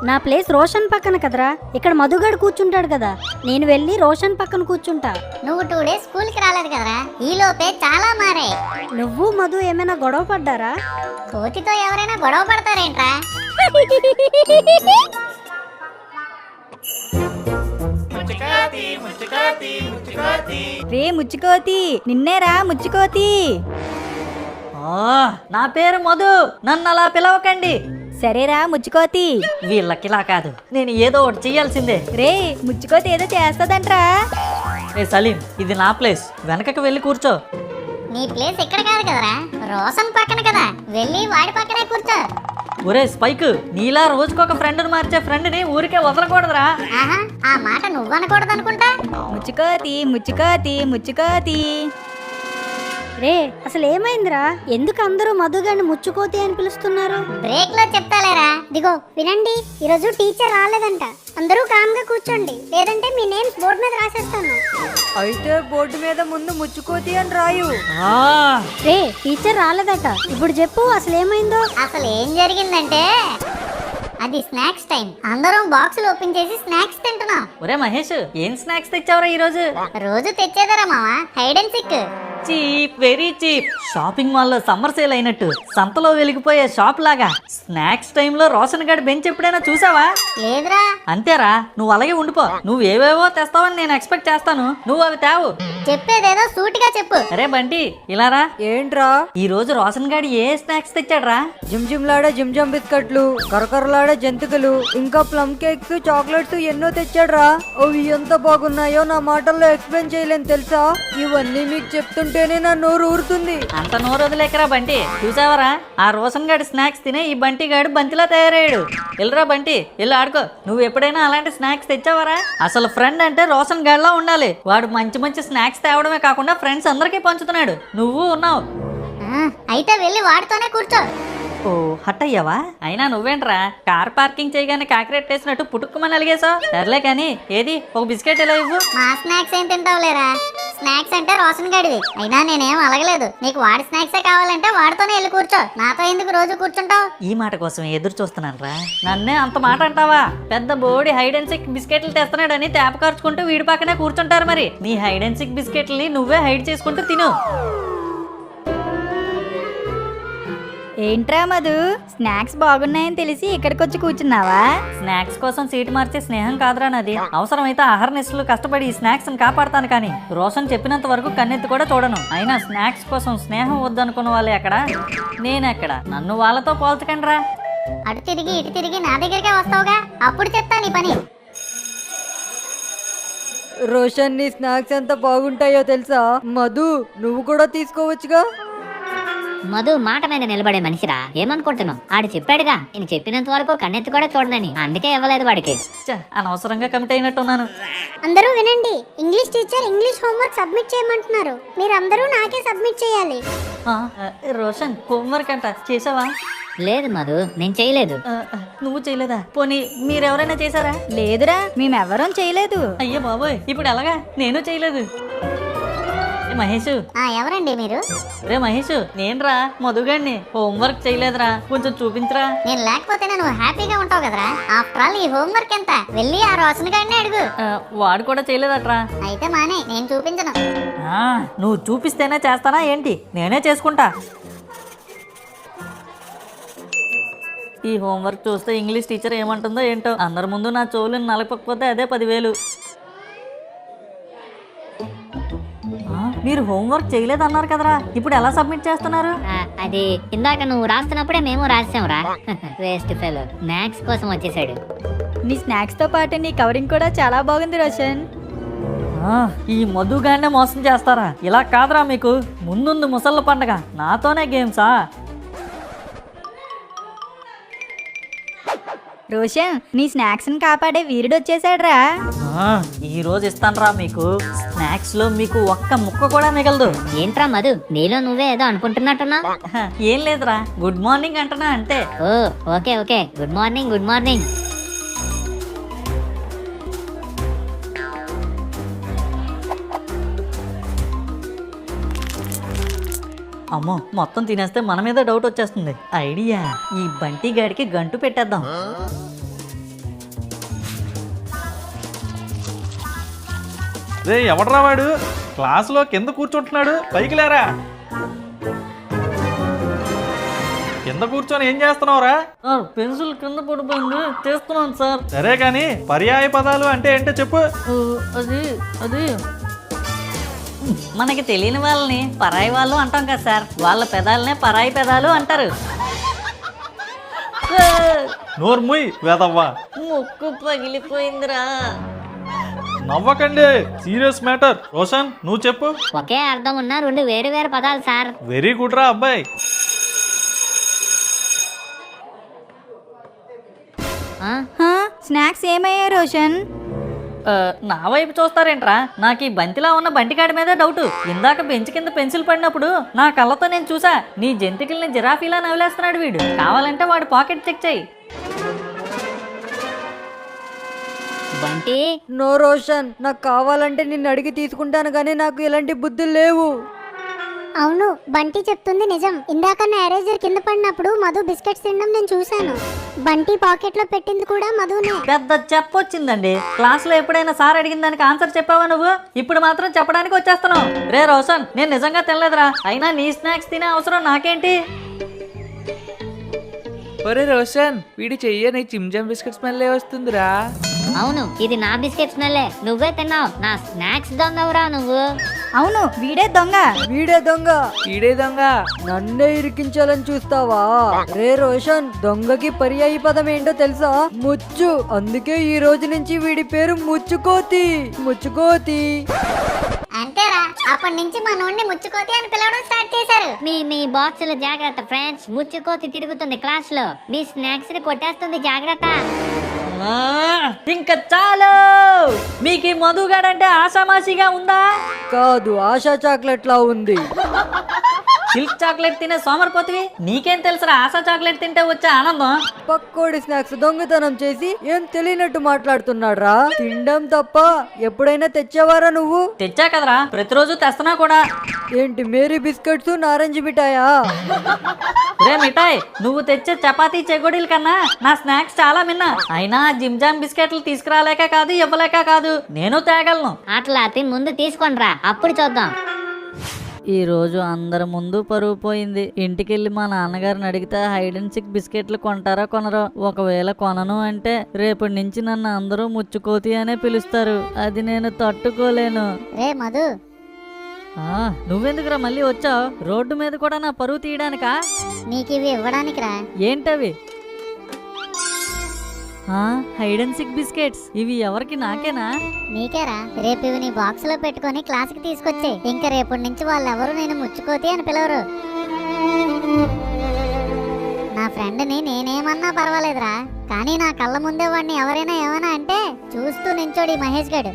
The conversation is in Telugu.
నా ప్లేస్ రోషన్ పక్కన కదరా. ఇక్కడ మధుగాడు కూర్చుంటాడు కదా, నేను వెళ్ళి రోషన్ పక్కన కూర్చుంటా. నువ్వు 2 డేస్ స్కూల్ కి రాలేదు కదరా, ఈ లోపే చాలా మారాయి. నువ్వు మధు ఏమైనా గొడవ పడ్డారా? కోతితో ఎవరైనా గొడవ పడతారేంట్రా? రే ముచ్చుకోతి, నిన్నేరా ముచ్చుకోతి. నా పేరు మధు, నన్ను అలా పిలవకండి. సరేరా ముచ్చుకోతి. వీళ్ళకిలా కాదు, నేను ఏదో ఒకటి చెయ్యాల్సిందే. రే ముచ్చుకోతి ఏదో చేస్తదంట్రా. ఏ సలీం, ఇది నా ప్లేస్, వెనకకి వెళ్ళి కూర్చో. నీ ప్లేస్ ఇక్కడ కాదు కదరా, రోషన్ పక్కన కదా, వెళ్ళి వాడి పక్కనే కూర్చో. ఒరే స్పైక్, నీలా రోజుకొక ఫ్రెండ్ని మార్చే ఫ్రెండ్ని ఊరికే వదలకూడదురా. ఆహా, ఆ మాట నువ్వనకూడదు అనుకుంటా. ముచ్చుకోతి ముచ్చుకోతి ముచ్చుకోతి. రే అసలు ఏమైందిరా? ఎందుకు అందరూ మధుగాడిని ముచ్చుకోతి అని పిలుస్తున్నారు? బ్రేక్ లో చెప్తాలేరా. దిగో వినండి, ఈరోజు టీచర్ రాలేదంట. అందరూ కామ్ గా కూర్చోండి, లేదంటే మీ నేమ్స్ బోర్డు మీద రాసేస్తాను. అయితే బోర్డు మీద ముందు ముచ్చుకోతి అని రాయు. రే టీచర్ రాలేదట, ఇప్పుడు చెప్పు అసలు ఏమైందో. అసలు ఏం జరిగిందంటే అది స్నాక్స్ టైం. అందరం బాక్సులు ఓపెన్ చేసి స్నాక్స్ తింటున్నాం. ఒరే మహేష్, ఏం స్నాక్స్ తెచ్చావురా ఈ రోజు? రోజు తెచ్చేదరా మావా, hide and seek. Cheap, very cheap. Shopping mall లో సమ్మర్ సేల్ అయినట్టు సంతలో వెలిగిపోయే షాప్ లాగా స్నాక్స్ టైంలో రోషన్ గడి బెంచ్ ఎప్పుడైనా చూసావా? లేదురా. అంతేరా, నువ్వు అలాగే ఉండిపో. నువ్వు ఏవేవో తెస్తావని నేను ఎక్స్పెక్ట్ చేస్తాను, నువ్వు అవి తేవు. చెప్పేదేదో సూటిగా చెప్పు. అరే బంటి, ఇలారా. ఏంట్రా? ఈ రోజు రోషన్ గాడి ఏ స్నాక్స్ తెచ్చాడ్రా? జిమ్జిమ్లాడే జిమ్జమ్ బిస్కెట్లు, కరకరలాడే జంతికలు, ఇంకా ప్లమ్ కేక్స్, చాక్లెట్స్ ఎన్నో తెచ్చాడ్రా. అవి ఎంత బాగున్నాయో నా మాటల్లో ఎక్స్ప్లెయిన్ చేయలేను తెలుసా. ఇవన్నీ మీకు చెప్తుంటేనే నా నోరు ఊరుతుంది. అంత నోరు వదిలేకరా బంటి. చూసావరా, ఆ రోషన్ గాడి స్నాక్స్ తినే ఈ బంటి గాడు బంతిలా తయారయ్యాడు. వెళ్ళరా బంటి, వెళ్ళి ఆడుకో. నువ్వు ఎప్పుడైనా అలాంటి స్నాక్స్ తెచ్చావరా? అసలు ఫ్రెండ్ అంటే రోషన్ గాడిలా ఉండాలి. వాడు మంచి మంచి స్నాక్స్ తేవడమే కాకుండా ఫ్రెండ్స్ అందరికీ పంచుతున్నాడు. నువ్వు ఉన్నావు. అయితే వెళ్ళి వాడితోనే కూర్చో. ఓ హట్ అయ్యావా? అయినా నువ్వేంట్రా, కార్ పార్కింగ్ చేయగానే కాకిరెట్టేసినట్టు పుట్టుకుమని అలిగేసావు. సర్లే కానీ, ఏది ఒక బిస్కెట్ ఎలా ఇవ్వు. మా స్నాక్స్ ఏం తింటావులేరా, స్నాక్స్ అంటే రోషన్ గడివి. అయినా నేనేం అలగలేదు. నీకు వాడి స్నాక్సే కావాలంటే వాడితోనే వెళ్ళి కూర్చో. నాతో ఎందుకు రోజు కూర్చుంటావు? ఈ మాట కోసం ఎదురు చూస్తున్నాను రా. నన్నే అంత మాట అంటావా? పెద్ద బోడి హైడ్ అండ్ సిక్ బిస్కెట్లు తెస్తున్నాడని తేప ఖర్చుకుంటూ వీడి పక్కనే కూర్చుంటారు. మరి నీ హైడ్ అండ్ సిక్ బిస్కెట్లని నువ్వే హైడ్ చేసుకుంటూ తిను. ఏంట్రా మధు, స్నాక్స్ బాగున్నాయని తెలిసి ఇక్కడికి వచ్చి కూర్చున్నావా? స్నాక్స్ కోసం సీటు మార్చే స్నేహం కాదురా నాది. అవసరమైతే ఆహారనిస్తులు కష్టపడి ఈ స్నాక్స్ ని కాపాడతాను, కానీ రోషన్ చెప్పినంత వరకు కన్నెత్తి కూడా చూడను. అయినా స్నాక్స్ కోసం స్నేహం వద్దనుకున్న వాళ్ళే ఎక్కడ, నేనెక్కడ? నన్ను వాళ్ళతో పోల్చకండి రా. అటు తిరిగి ఇటు తిరిగి నా దగ్గరికే వస్తావుగా, అప్పుడు చెప్తా నీ పని. రోషన్, నీ స్నాక్స్ ఎంత బాగుంటాయో తెలుసా? మధు, నువ్వు కూడా తీసుకోవచ్చుగా. మధు మాట మీద నిలబడే మనిషిరా, ఏమనుకుంటున్నావు? ఆడు చెప్పాడుగా, నేను చెప్పినంత వరకు కన్నెత్తి కూడా చూడనని, అందుకే ఇవ్వలేదు వాడికి. అనవసరంగా కమిట్ అయినట్టున్నాను. అందరూ వినండి, English teacher English homework submit చేయమంటున్నారు. మీరందరూ నాకే సబ్మిట్ చేయాలి. రోషన్, హోంవర్క్ అంట చేసావా? లేదు మధు, నేను చేయలేదు. నువ్వు చేయలేదా? పోనీ మీరెవరైనా చేశారా? లేదురా, మేమెవరం చేయలేదు. అయ్యో బాబోయ్, ఇప్పుడు ఎలాగా? నేను చేయలేదు. మహేష్, ఎవరండి మీరు? రే మహేష్, నేనురా మధుగాడిని. హోంవర్క్ చేయలేదురా, కొంచెం చూపించరా. నేను లేకపోతే నువ్వు హ్యాపీగా ఉంటావు కదరా. ఆఫ్టర్ ఆల్ ఈ హోంవర్క్ ఎంత? వెళ్ళి ఆ రోషన్ గాడిని అడుగు. వాడు కూడా చేయలేదట్రా. అయితే మానే, నేను చూపించను. నువ్వు చూపిస్తేనే చేస్తానా ఏంటి? నేనే చేసుకుంటా. ఈ హోంవర్క్ చూస్తే ఇంగ్లీష్ టీచర్ ఏమంటుందో ఏంటో. అందరి ముందు నా చెవులను నలపకపోతే అదే 10,000. మీరు హోంవర్క్ చేయలేదన్నారు కదరా, ఇప్పుడు ఎలా సబ్మిట్ చేస్తున్నారు? అది ఇందాక నువ్వు రాస్తున్నప్పుడే మేము రాసాంరా. వేస్ట్ ఫెలో, స్నాక్స్ కోసం వచ్చేసాడు. నీ స్నాక్స్ తో పాటు నీ కవరింగ్ కూడా చాలా బాగుంది రోషన్. ఈ మధుగానే మోసం చేస్తారా? ఇలా కాదురా మీకు. ముందుంది ముసళ్ళ పండగ, నాతోనే గేమ్సా? రోషన్, నీ స్నాక్స్ ని కాపాడే వీరుడు వచ్చేసాడ్రా. ఈ రోజు ఇస్తానురా మీకు. స్నాక్స్ లో మీకు ఒక్క ముక్క కూడా మిగలదు. ఏంట్రా మధు, నీలో నువ్వే ఏదో అనుకుంటున్నట్టున్నా? ఏం లేదురా, గుడ్ మార్నింగ్ అంటున్నా అంతే. Oh okay okay, good morning good morning. అమ్మో, మొత్తం తినేస్తే మన మీద డౌట్ వచ్చేస్తుంది. ఐడియా, ఈ బంటి గాడికి గంటు పెట్టేద్దాం. రే ఎవడ్రా వాడు క్లాసులో కింద కూర్చుంటున్నాడు, పైకి లేరా. కింద కూర్చొని ఏం చేస్తున్నావురా? సార్ పెన్సిల్ కింద పడిపోయింది, చేస్తున్నాను సార్. సరే కానీ పర్యాయ పదాలు అంటే ఏంటో చెప్పు. అది అది మనకి తెలియని వాళ్ళని పరాయి వాళ్ళు అంటాం కదా సార్, వాళ్ళ పెదాలనే పరాయి పెదాలు అంటారు. నోర్ముయ్ వేదవ్వా. ముక్కు పగిలిపోయిందిరా. నవ్వకండి, సీరియస్ మ్యాటర్. రోషన్ నువ్వు చెప్పు. ఒకే అర్థం ఉన్న రెండు వేరు వేరు పదాలు సార్. వెరీ గుడ్ రా అబ్బాయి. స్నాక్స్ ఏమయ్యాయి రోషన్? నా వైపు చూస్తారేంట్రా? నాకు ఈ బంతిలా ఉన్న బంటికాడి మీద డౌట్. ఇందాక బెంచ్ కింద పెన్సిల్ పడినప్పుడు నా కళ్ళతో నేను చూసా, నీ జంతికల్ని జిరాఫీలా నవ్వులేస్తున్నాడు వీడు. కావాలంటే వాడు పాకెట్ చెక్ చేయి. బంటి నో రోషన్, నాకు కావాలంటే నిన్ను అడిగి తీసుకుంటాను కానీ నాకు ఇలాంటి బుద్ధులు లేవు. అవును, బంటి చెప్తుంది నిజం. ఇందాక నా ఎరేజర్ కింద పడినప్పుడు మధు బిస్కెట్స్ తినడం నేను చూశాను. బంటి పాకెట్ లో పెట్టింది కూడా మధునే. పెద్ద చెప్పొచ్చిందండి. క్లాస్లో ఎప్పుడైనా సార్ అడిగిన దానికి ఆన్సర్ చెప్పావా నువ్వు? ఇప్పుడు మాత్రం చెప్పడానికి వచ్చేస్తున్నావు. రే రోషన్, నేను నిజంగా తినలేదురా. అయినా నీ స్నాక్స్ తినే అవసరం నాకేంటి? ఒరే రోషన్, వీడి చెయ్యని చిమ్జమ్ బిస్కెట్ స్మెల్ వస్తుందిరా. అవును, ఇది నా బిస్కెట్ స్మెల్లే. నువ్వే తిన్నావు. నా స్నాక్స్ దొంగవురా నువ్వు. అవును, వీడే దొంగ. వీడే దొంగ. ఈడే దొంగ. నన్నే ఇరికించాలని చూస్తావా? రే రోషన్, దొంగకి పర్యాయ పదం ఏంటో తెలుసా? ముచ్చు. అందుకే ఈ రోజు నుంచి వీడి పేరు ముచ్చుకోతి. ముచ్చుకోతి. అంతేరా, అప్పటి నుంచి మా నోడిని ముచ్చుకోతి అని పిలవడం స్టార్ట్ చేశారు. మీ బాక్సులు జాగ్రత్త ఫ్రెండ్స్. ముచ్చుకోతి తిరుగుతుంది క్లాస్ లో. మీ స్నాక్స్ ని కొట్టేస్తుంది, జాగ్రత్త. ఇంకా చాలు. మీకు ఈ మధుగాడంటే ఆషామాషిగా ఉందా? కాదు, ఆశా చాక్లెట్ లా ఉంది. సిల్క్ చాక్లెట్ తినే సోమరిపోతివి, నీకేం తెలుసురా ఆశా చాక్లెట్ తింటే వచ్చే ఆనందం? పక్కోడి స్నాక్స్ దొంగతనం చేసి ఏం తెలియనట్టు మాట్లాడుతున్నాడు రా. తినడం తప్ప ఎప్పుడైనా తెచ్చావారా నువ్వు? తెచ్చా కదరా, ప్రతిరోజు తెస్తున్నా కూడా. ఏంటి మేరీ బిస్కెట్స్, నారంజి మిఠాయా? రే మిఠాయ్, నువ్వు తెచ్చే చపాతీ చెగోడీల కన్నా నా స్నాక్స్ చాలా మిన్నా. అయినా జిమ్ జామ్ బిస్కెట్లు తీసుకురాలేక కాదు, ఇవ్వలేక కాదు, నేను తేగలను. అట్లా తిని ముందు తీసుకొని రా, అప్పుడు చూద్దాం. ఈ రోజు అందరి ముందు పరువు పోయింది. ఇంటికెళ్ళి మా నాన్నగారిని అడిగితే హైడ్ అండ్ సిక్ బిస్కెట్లు కొంటారా కొనరో? ఒకవేళ కొనను అంటే రేపటి నుంచి నన్ను అందరూ ముచ్చుకోతి అనే పిలుస్తారు. అది నేను తట్టుకోలేను. రే మధు, నువ్వెందుకురా మళ్ళీ వచ్చావు? రోడ్డు మీద కూడా నా పరువు తీయడానికా? నీకు ఇవి ఇవ్వడానికి రా. ఏంటవి? Hide and seek biscuits. ఇవి ఎవరికి? నాకేనా? నీకేరా. రేపు ఇవి నీ బాక్స్ లో పెట్టుకొని క్లాస్ కి తీసుకొచ్చే. ఇంకా రేపటి నుంచి వాళ్ళెవరు నేను ముచ్చుకోతి అని పిలవరు. నా ఫ్రెండ్ ని నేనేమన్నా పర్వాలేదురా, కానీ నా కళ్ళ ముందే వాడిని ఎవరైనా ఏమైనా అంటే చూస్తూ నించోడి మహేష్ గడు.